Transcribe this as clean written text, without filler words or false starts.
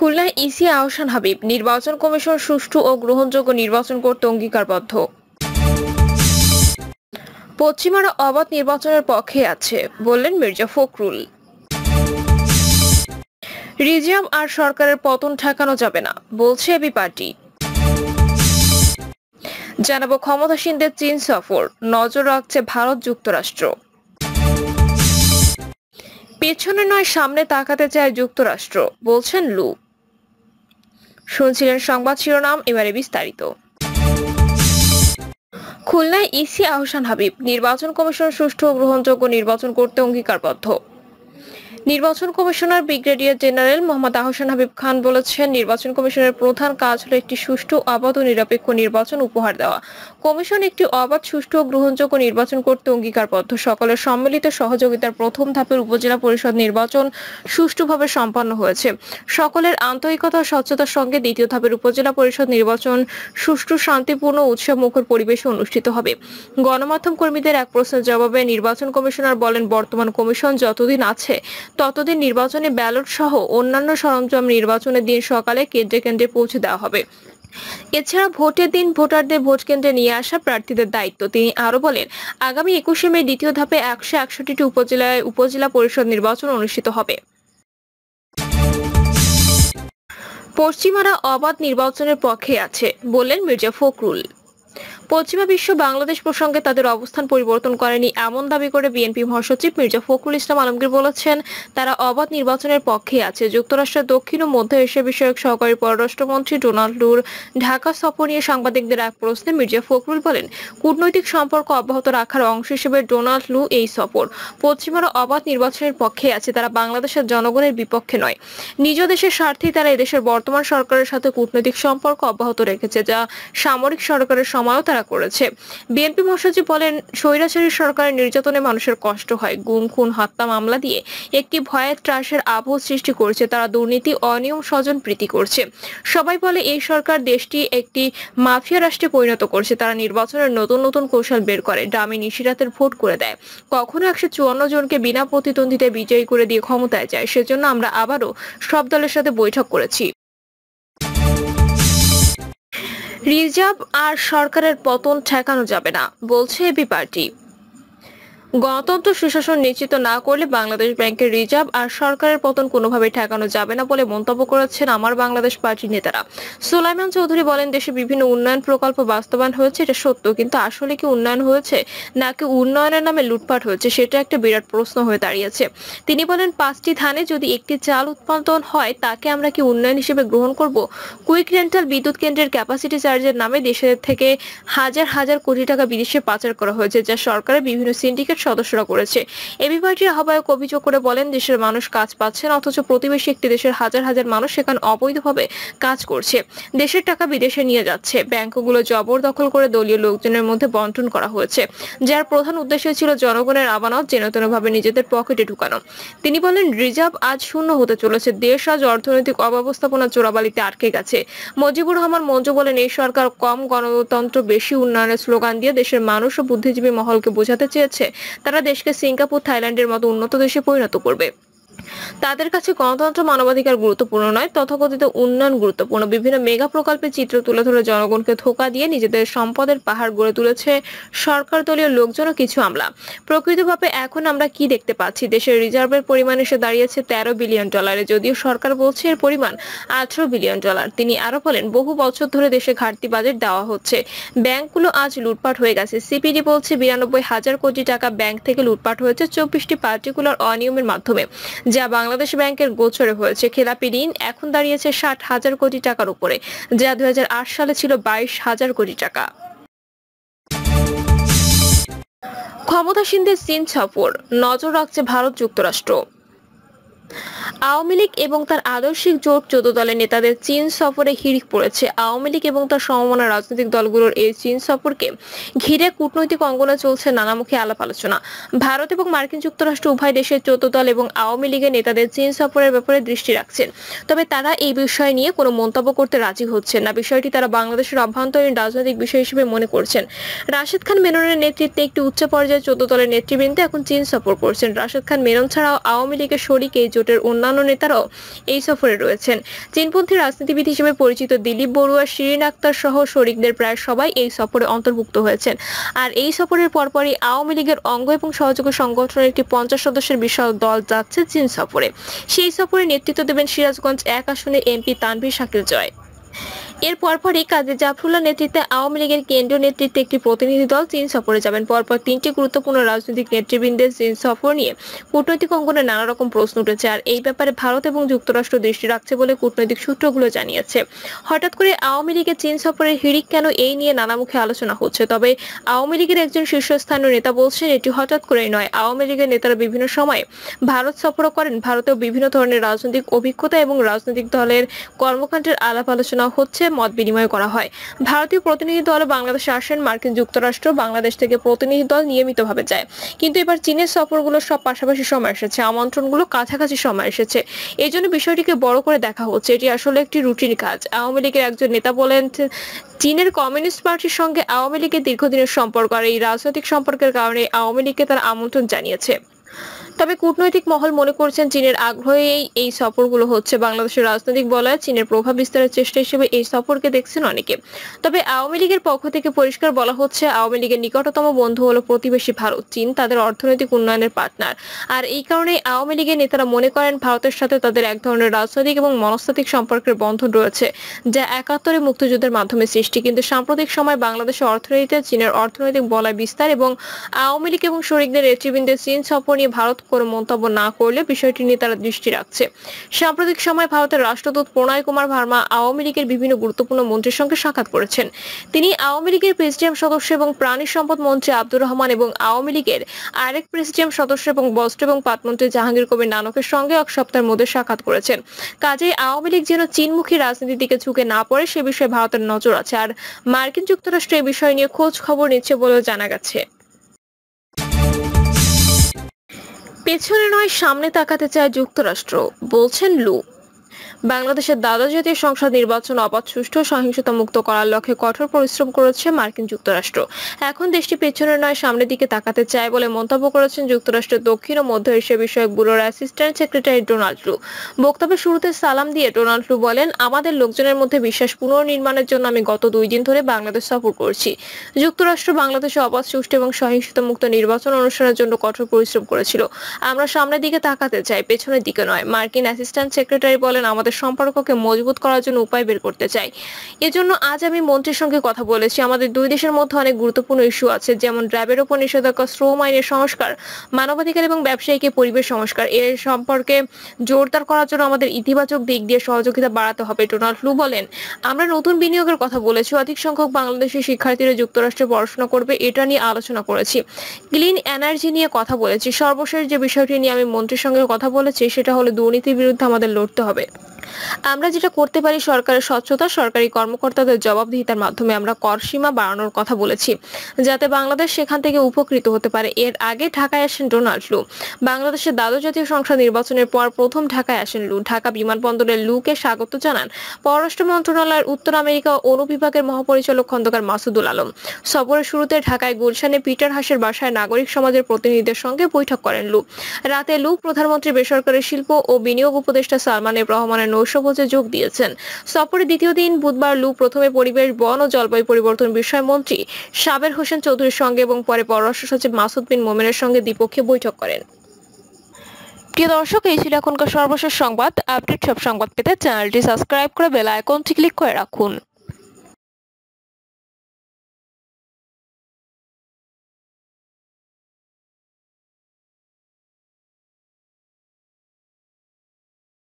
খুলনায় ইসি আহসান হাবিব নির্বাচন কমিশন সুষ্ঠু ও গ্রহণযোগ্য নির্বাচন করতে অঙ্গীকারবদ্ধ। পশ্চিমারা অবাধ নির্বাচনের পক্ষে আছে বললেন মির্জা ফখরুল। রিজার্ভ আর সরকারের পতন ঠেকানো যাবে না বলছে এবি পার্টি। জানাবো ক্ষমতাসীনদের চীন সফর, নজর রাখছে ভারত যুক্তরাষ্ট্র। পেছনে নয় সামনে তাকাতে চায় যুক্তরাষ্ট্র বলছেন লু। শুনছিলেন সংবাদ শিরোনাম, এবারে বিস্তারিত। খুলনায় ইসি আহসান হাবিব নির্বাচন কমিশন সুষ্ঠু ও গ্রহণযোগ্য নির্বাচন করতে অঙ্গীকারবদ্ধ। নির্বাচন commissioner brigadier general Mohammad Ahsan Habib Khan বলেছেন, নির্বাচন কমিশনের প্রধান কাজ হলো একটি সুষ্ঠু, অবাধ ও নিরপেক্ষ নির্বাচন উপহার দেওয়া। কমিশন একটি অবাধ, সুষ্ঠু ও গ্রহণযোগ্য নির্বাচন করতে অঙ্গীকারবদ্ধ। সকলের সম্মিলিত সহযোগিতার প্রথম ধাপের উপজেলা পরিষদ নির্বাচন সুষ্ঠুভাবে সম্পন্ন হয়েছে। সকলের আন্তরিকতা ও স্বচ্ছতার সঙ্গে দ্বিতীয় ধাপের উপজেলা পরিষদ নির্বাচন সুষ্ঠু, শান্তিপূর্ণ, উৎসবমুখর পরিবেশে অনুষ্ঠিত হবে। গণমাধ্যম কর্মীদের এক প্রশ্নের জবাবে নির্বাচন কমিশনার বলেন, বর্তমান কমিশন যতদিন আছে ততদিন নির্বাচনে ব্যালট সহ অন্যান্য সরঞ্জাম নির্বাচনের দিন সকালে কেন্দ্রে কেন্দ্রে পৌঁছে দেওয়া হবে। এছাড়া ভোটের দিন ভোটারদের ভোট কেন্দ্রে নিয়ে আসা প্রার্থীদের দায়িত্ব। তিনি আরো বলেন, আগামী 21শে মে দ্বিতীয় ধাপে 161টি উপজেলায় উপজেলা পরিষদ নির্বাচন অনুষ্ঠিত হবে। পশ্চিমারা অবাধ নির্বাচনের পক্ষে আছে বললেন মির্জা ফখরুল। পশ্চিমা বিশ্ব বাংলাদেশ প্রসঙ্গে তাদের অবস্থান পরিবর্তন করেনি এমন দাবি করে বিএনপি মহাসচিব মির্জা ফখরুল ইসলাম আলমগীর বলেছেন, তারা অবাধ নির্বাচনের পক্ষে আছে। যুক্তরাষ্ট্রের দক্ষিণ ও মধ্য এশিয়া বিষয়ক সহকারী পররাষ্ট্রমন্ত্রী ডোনাল্ড লুর ঢাকা সফর নিয়ে সাংবাদিকদের এক প্রশ্নে মির্জা ফখরুল বলেন, কূটনৈতিক সম্পর্ক অব্যাহত রাখার অংশ হিসেবে ডোনাল্ড লু এই সফর। পশ্চিমারা অবাধ নির্বাচনের পক্ষে আছে, তারা বাংলাদেশের জনগণের বিপক্ষে নয়। নিজ দেশের স্বার্থেই তারা এদেশের বর্তমান সরকারের সাথে কূটনৈতিক সম্পর্ক অব্যাহত রেখেছে, যা সামরিক সরকারের সময়ও তারা করেছে। বিএনপি মহাসচিব বলেন, স্বৈরাচারী সরকারের নির্যাতনে মানুষের কষ্ট হয়। গুম, খুন, হত্যা মামলা দিয়ে একটি ভয়ের ত্রাসের আবহ সৃষ্টি করছে। তারা দুর্নীতি, অনিয়ম, স্বজনপ্রীতি করছে। সবাই বলে এই সরকার দেশটি একটি মাফিয়া রাষ্ট্রে পরিণত করছে। তারা নির্বাচনের নতুন নতুন কৌশল বের করে, ডামি নিশিরাতের ভোট করে দেয়। কখনো 154 জনকে বিনা প্রতিদ্বন্দ্বিতায় বিজয়ী করে দিয়ে ক্ষমতায় যায়। সেজন্য আমরা আবারও সব দলের সাথে বৈঠক করেছি। রিজার্ভ আর সরকারের পতন ঠেকানো যাবে না বলছে এবি পার্টি। গণতন্ত্র সুশাসন নিশ্চিত না করলে বাংলাদেশ ব্যাংকের রিজার্ভ আর সরকারের পতন কোনোভাবে ঠেকানো যাবে না বলে মন্তব্য করেছেন আমার বাংলাদেশ পার্টির নেতারা। সুলাইমান চৌধুরী বলেন, দেশে বিভিন্ন উন্নয়ন প্রকল্প বাস্তবায়ন হয়েছে, এটা সত্য, কিন্তু আসলে কি উন্নয়ন হয়েছে নাকি উন্নয়নের নামে লুটপাট হয়েছে, সেটা একটা বিরাট প্রশ্ন হয়ে দাঁড়িয়েছে। তিনি বলেন, 5টি ধানে যদি একটি চাল উৎপাদন হয় তাকে আমরা কি উন্নয়ন হিসেবে গ্রহণ করব? কুইক রেন্টাল বিদ্যুৎ কেন্দ্রের ক্যাপাসিটি চার্জের নামে দেশের থেকে হাজার হাজার কোটি টাকা বিদেশে পাচার করা হয়েছে, যা সরকারের বিভিন্ন সিন্ডিকেট সদস্যরা করেছে। এবি পার্টির আহ্বায়ক অভিযোগ করে বলেন, দেশের মানুষ কাজ পাচ্ছে না, অথচ প্রতিবেশী একটি দেশের হাজার হাজার মানুষ সেখানে অবৈধভাবে কাজ করছে, দেশের টাকা বিদেশে নিয়ে যাচ্ছে। ব্যাংকগুলো জবরদখল করে দলীয় লোকজনের মধ্যে বন্টন করা হয়েছে, যার প্রধান উদ্দেশ্য ছিল জনগণের আমানত যেনতেনভাবে নিজেদের পকেটে ঢুকানো। তিনি বলেন, রিজার্ভ আজ শূন্য হতে চলেছে। দেশ আজ অর্থনৈতিক অব্যবস্থাপনা চোরাবালিতে আটকে গেছে। মুজিবুর রহমান মঞ্জু বলেন, এই সরকার কম গণতন্ত্র বেশি উন্নয়নের স্লোগান দিয়ে দেশের মানুষ ও বুদ্ধিজীবী মহলকে বোঝাতে চেয়েছে তারা দেশকে সিঙ্গাপুর, থাইল্যান্ডের মতো উন্নত দেশে পরিণত করবে। তাদের কাছে গণতন্ত্র, মানবাধিকার গুরুত্বপূর্ণ নয়, তথাকথিত উন্নয়ন গুরুত্বপূর্ণ। বিভিন্ন মেগা প্রকল্পের চিত্র তুলে ধরে জনগণকে ধোঁকা দিয়ে নিজেদের সম্পদের পাহাড় গড়ে তুলেছে সরকার, দলীয় লোকজন ও কিছু আমলা। প্রকৃতভাবে এখন আমরা কি দেখতে পাচ্ছি? দেশের রিজার্ভের পরিমাণ এসে দাঁড়িয়েছে $13 বিলিয়ন, যদিও সরকার বলছে এর পরিমাণ $18 বিলিয়ন। তিনি আরো বলেন, বহু বছর ধরে দেশে ঘাটতি বাজেট দেওয়া হচ্ছে, ব্যাংকগুলো আজ লুটপাট হয়ে গেছে। সিপিডি বলছে 92,000 কোটি টাকা ব্যাংক থেকে লুটপাট হয়েছে 24টি পার্টিকুলার অনিয়মের মাধ্যমে, যা বাংলাদেশ ব্যাংকের গোচরে হয়েছে। খেলাপি ঋণ এখন দাঁড়িয়েছে 60,000 কোটি টাকার উপরে, যা 2008 সালে ছিল 22,000 কোটি টাকা। ক্ষমতাসীনদের চীন সফর, নজর রাখছে ভারত যুক্তরাষ্ট্র। আওয়ামী লীগ এবং তার আদর্শিক জোট 14 দলের নেতাদের চীন সফরে হিড়িক পড়েছে। আওয়ামী লীগ এবং তার সমমনা রাজনৈতিক দলগুলোর এই চীন সফরকে ঘিরে কূটনৈতিক অঙ্গনে চলছে নানামুখী আলাপ আলোচনা। ভারত এবং মার্কিন যুক্তরাষ্ট্র উভয় দেশের 14 দল এবং আওয়ামী লীগের নেতাদের চীন সফরের ব্যাপারে দৃষ্টি রাখছেন, তবে তারা এই বিষয় নিয়ে কোনো মন্তব্য করতে রাজি হচ্ছেন না। বিষয়টি তারা বাংলাদেশের অভ্যন্তরীণ রাজনৈতিক বিষয় হিসেবে মনে করছেন। রাশেদ খান মেননের নেতৃত্বে একটি উচ্চ পর্যায়ে 14 দলের নেতৃবৃন্দ এখন চীন সফর করছেন। রাশেদ খান মেনন ছাড়াও আওয়ামী লীগের শরিক এই জোটের অন্যান্য অন্যান্য নেতারাও এই সফরে রয়েছেন। চীনপন্থী রাজনীতিবিদ হিসেবে পরিচিত দিলীপ বড়ুয়া, শিরিন আক্তার সহ শরিকদের প্রায় সবাই এই সফরে অন্তর্ভুক্ত হয়েছেন। আর এই সফরের পরপরই আওয়ামী লীগের অঙ্গ এবং সহযোগী সংগঠনের একটি 50 সদস্যের বিশাল দল যাচ্ছে চীন সফরে। সেই সফরে নেতৃত্ব দেবেন সিরাজগঞ্জ 1 আসনের এমপি তানভীর শাকিল জয়। এর পরপরই কাজী জাফরুল্লাহ নেতৃত্বে আওয়ামী লীগের কেন্দ্রীয় নেতৃত্বে একটি প্রতিনিধি দল চীন সফরে যাবেন। পরপর 3টি গুরুত্বপূর্ণ রাজনৈতিক নেতৃবৃন্দের চীন সফর নিয়ে কূটনৈতিক অঙ্গনে নানা রকম প্রশ্ন উঠেছে। আর এই ব্যাপারে ভারত এবং যুক্তরাষ্ট্র দৃষ্টি রাখছে বলে কূটনৈতিক সূত্রগুলো জানিয়েছে। হঠাৎ করে আওয়ামী লীগের চীন সফরের হিড়িক কেন, এই নিয়ে নানামুখী আলোচনা হচ্ছে। তবে আওয়ামী লীগের একজন শীর্ষস্থানীয় নেতা বলছেন, এটি হঠাৎ করেই নয়। আওয়ামী লীগের নেতারা বিভিন্ন সময়ে ভারত সফরও করেন। ভারতেও বিভিন্ন ধরনের রাজনৈতিক অভিজ্ঞতা এবং রাজনৈতিক দলের কর্মকাণ্ডের আলাপ আলোচনা হচ্ছে, মত বিনিময় করা হয়। ভারতীয় প্রতিনিধি দল বাংলাদেশে আসেন। মার্কিন যুক্তরাষ্ট্র, বাংলাদেশ থেকে প্রতিনিধি দল নিয়মিতভাবে যায়। কিন্তু এবার চীনের সফরগুলো সব পাশাপাশি সময় এসেছে, আমন্ত্রণগুলো কাছাকাছি সময় এসেছে। এই জন্য বিষয়টিকে বড় করে দেখা হচ্ছে। এটি আসলে একটি রুটিন কাজ। আওয়ামী লীগের একজন নেতা বলেন, চীনের কমিউনিস্ট পার্টির সঙ্গে আওয়ামী লীগের দীর্ঘদিনের সম্পর্ক, আর এই রাজনৈতিক সম্পর্কের কারণে আওয়ামী লীগকে তারা আমন্ত্রণ জানিয়েছে। তবে কূটনৈতিক মহল মনে করছেন, চীনের আগ্রহেই এই সফরগুলো হচ্ছে। বাংলাদেশের রাজনৈতিক বলয়ে চীনের প্রভাব বিস্তারের চেষ্টা হিসেবে এই সফরকে দেখছেন অনেকে। তবে আওয়ামী লীগের পক্ষ থেকে পরিষ্কার বলা হচ্ছে, আওয়ামী লীগের নিকটতম বন্ধু হলো প্রতিবেশী ভারত। চীন তাদের অর্থনৈতিক উন্নয়নের পার্টনার। আর এই কারণেই আওয়ামী লীগের নেতারা মনে করেন, ভারতের সাথে তাদের এক ধরনের রাজনৈতিক এবং মনস্তাত্ত্বিক সম্পর্কের বন্ধন রয়েছে, যা 71-এ মুক্তিযুদ্ধের মাধ্যমে সৃষ্টি। কিন্তু সাম্প্রতিক সময় বাংলাদেশের অর্থনীতিতে চীনের অর্থনৈতিক বলয় বিস্তার এবং আওয়ামী লীগ এবং শরিকদের নেতৃবৃন্দের চীন সফর নিয়ে ভারত কোনো মন্তব্য না করলে বিষয়টি নিয়ে তারা দৃষ্টি রাখছে। সাম্প্রতিক সময় ভারতের রাষ্ট্রদূত প্রণয় কুমার ভার্মা আওয়ামী লীগের বিভিন্ন গুরুত্বপূর্ণ মন্ত্রীর সঙ্গে সাক্ষাৎ করেছেন। তিনি আওয়ামী লীগের প্রেসিডিয়াম সদস্য এবং প্রাণী সম্পদ মন্ত্রী আব্দুর রহমান এবং আওয়ামী লীগের আরেক প্রেসিডিয়াম সদস্য এবং বস্ত্র এবং পাটমন্ত্রী জাহাঙ্গীর কবির নানকের সঙ্গে এক সপ্তাহের মধ্যে সাক্ষাৎ করেছেন। কাজেই আওয়ামী লীগ যেন চীনমুখী রাজনীতির দিকে ঝুঁকে না পড়ে, সে বিষয়ে ভারতের নজর আছে। আর মার্কিন যুক্তরাষ্ট্র এই বিষয় নিয়ে খোঁজ খবর নিচ্ছে বলেও জানা গেছে। পেছনে নয়, সামনে তাকাতে চায় যুক্তরাষ্ট্র, বলছেন লু। বাংলাদেশের দ্বাদশ জাতীয় সংসদ নির্বাচন অবাধ, সুষ্ঠু, সহিংসতা মুক্ত করার লক্ষ্যে কঠোর পরিশ্রম করেছে মার্কিন যুক্তরাষ্ট্র। এখন দেশটি পেছনে নয়, সামনের দিকে তাকাতে চায় বলে মন্তব্য করেছেন যুক্তরাষ্ট্রের দক্ষিণ ও মধ্য এশিয়া বিষয়ক ব্যুরোর অ্যাসিস্ট্যান্ট সেক্রেটারি ডোনাল্ড লু। বক্তব্যের শুরুতে সালাম দিয়ে ডোনাল্ড লু বলেন, আমাদের লোকজনের মধ্যে বিশ্বাস পুনর্নির্মাণের জন্য আমি গত 2 দিন ধরে বাংলাদেশ সফর করছি। যুক্তরাষ্ট্র বাংলাদেশে অবাধ, সুষ্ঠু এবং সহিংসতা মুক্ত নির্বাচন অনুষ্ঠানের জন্য কঠোর পরিশ্রম করেছিল। আমরা সামনের দিকে তাকাতে চাই, পেছনের দিকে নয়। মার্কিন অ্যাসিস্ট্যান্ট সেক্রেটারি বলেন, আমাদের সম্পর্ককে মজবুত করার জন্য উপায় বের করতে চাই। এজন্য আজ আমি মন্ত্রীর সঙ্গে কথা বলেছি। আমাদের 2 দেশের মধ্যে অনেক গুরুত্বপূর্ণ ইস্যু আছে, যেমন র্যাবের উপর নিষেধাজ্ঞা, শ্রম আইনের সংস্কার, মানবাধিকার এবং ব্যবসায়িক পরিবেশ সংস্কার। এর সম্পর্কে জোরদার করার জন্য আমাদের ইতিবাচক দিক দিয়ে সহযোগিতা বাড়াতে হবে। ডোনাল্ড লু বলেন, আমরা নতুন বিনিয়োগের কথা বলেছি। অধিক সংখ্যক বাংলাদেশি শিক্ষার্থীরা যুক্তরাষ্ট্রে পড়াশোনা করবে, এটা নিয়ে আলোচনা করেছি। ক্লিন এনার্জি নিয়ে কথা বলেছি। সর্বশেষ যে বিষয়টি নিয়ে আমি মন্ত্রীর সঙ্গে কথা বলেছি, সেটা হলো দুর্নীতির বিরুদ্ধে আমাদের লড়তে হবে। আমরা যেটা করতে পারি, সরকারের স্বচ্ছতা, সরকারি কর্মকর্তাদের জবাবদিহিতার মাধ্যমে আমরা কর সীমা বাড়ানোর কথা বলেছি, যাতে বাংলাদেশ সেখান থেকে উপকৃত হতে পারে। এর আগে ঢাকায় আসেন ডোনাল্ড লু। বাংলাদেশের দ্বাদশ জাতীয় সংসদ নির্বাচনের পর প্রথম ঢাকায় আসেন লু। ঢাকা বিমানবন্দরে লুকে স্বাগত জানান পররাষ্ট্র মন্ত্রণালয়ের উত্তর আমেরিকা অনুবিভাগের মহাপরিচালক খন্দকার মাসুদুল আলম। সফরের শুরুতে ঢাকায় গুলশানে পিটার হাসের বাসায় নাগরিক সমাজের প্রতিনিধিদের সঙ্গে বৈঠক করেন লু। রাতে লু প্রধানমন্ত্রী, বেসরকারি শিল্প ও বিনিয়োগ উপদেষ্টা সালমান এফ রহমানের নৈশভোজে যোগ দিয়েছেন। সফরের দ্বিতীয় দিন বুধবার লু প্রথমে পরিবেশ, বন ও জলবায়ু পরিবর্তন বিষয় মন্ত্রী সাবের হোসেন চৌধুরীর সঙ্গে এবং পরে পররাষ্ট্র সচিব মাসুদ বিন মোমেনের সঙ্গে দ্বিপক্ষীয় বৈঠক করেন। প্রিয় দর্শক, এই ছিল এখনকার সর্বশেষ সংবাদ। আপডেট সব সংবাদ পেতে চ্যানেলটি সাবস্ক্রাইব করে বেল আইকনটি ক্লিক করে রাখুন।